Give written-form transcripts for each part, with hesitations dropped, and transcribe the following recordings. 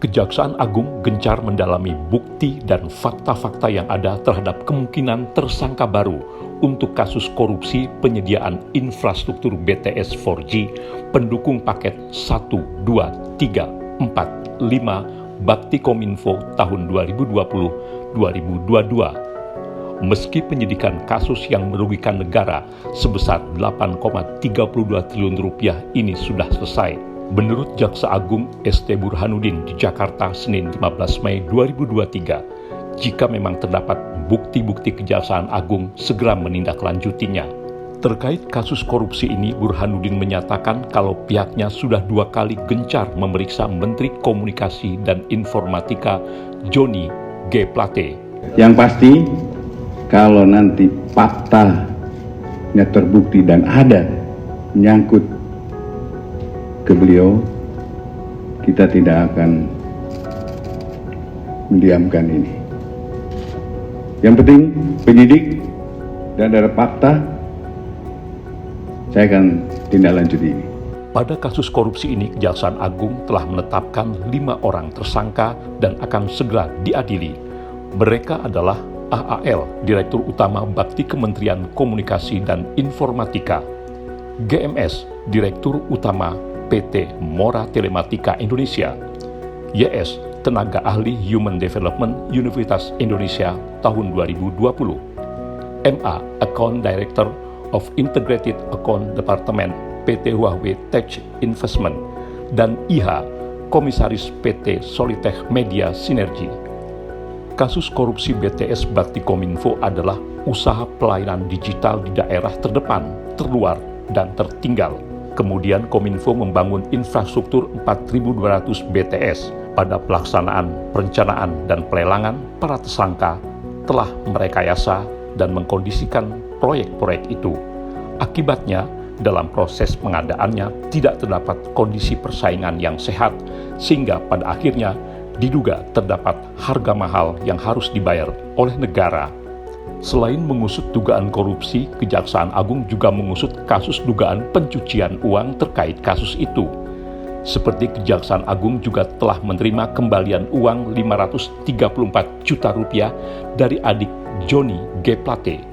Kejaksaan Agung gencar mendalami bukti dan fakta-fakta yang ada terhadap kemungkinan tersangka baru untuk kasus korupsi penyediaan infrastruktur BTS 4G pendukung paket 1, 2, 3, 4, 5 Bakti Kominfo tahun 2020-2022. Meski penyidikan kasus yang merugikan negara sebesar 8,32 triliun rupiah ini sudah selesai, menurut Jaksa Agung ST Burhanuddin di Jakarta Senin 15 Mei 2023, jika memang terdapat bukti-bukti Kejaksaan Agung segera menindaklanjutinya. Terkait kasus korupsi ini, Burhanuddin menyatakan kalau pihaknya sudah 2 kali gencar memeriksa Menteri Komunikasi dan Informatika Johnny G. Plate. Yang pasti, kalau nanti faktanya terbukti dan ada menyangkut ke beliau, kita tidak akan mendiamkan ini. Yang penting penyidik dan ada fakta, saya akan tindak lanjuti ini. Pada kasus korupsi ini, Kejaksaan Agung telah menetapkan 5 orang tersangka dan akan segera diadili. Mereka adalah AAL, Direktur Utama Bakti Kementerian Komunikasi dan Informatika; GMS, Direktur Utama PT Mora Telematika Indonesia; YS, Tenaga Ahli Human Development Universitas Indonesia tahun 2020; MA, Account Director of Integrated Account Department PT Huawei Tech Investment; dan IH, Komisaris PT Solitech Media Sinergi. Kasus korupsi BTS Bakti Kominfo adalah usaha pelayanan digital di daerah terdepan, terluar, dan tertinggal. Kemudian Kominfo membangun infrastruktur 4.200 BTS. Pada pelaksanaan, perencanaan, dan pelelangan, para tersangka telah merekayasa dan mengkondisikan proyek-proyek itu. Akibatnya, dalam proses pengadaannya tidak terdapat kondisi persaingan yang sehat, sehingga pada akhirnya diduga terdapat harga mahal yang harus dibayar oleh negara. Selain mengusut dugaan korupsi, Kejaksaan Agung juga mengusut kasus dugaan pencucian uang terkait kasus itu. Seperti Kejaksaan Agung juga telah menerima kembalian uang 534 juta rupiah dari adik Johnny G. Plate.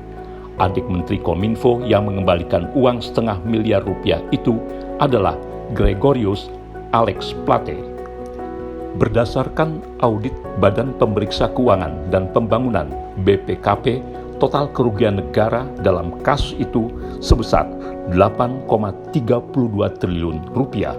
Adik Menteri Kominfo yang mengembalikan uang $0,5 miliar itu adalah Gregorius Alex Plate. Berdasarkan audit Badan Pemeriksa Keuangan dan Pembangunan BPKP, total kerugian negara dalam kasus itu sebesar 8,32 triliun rupiah.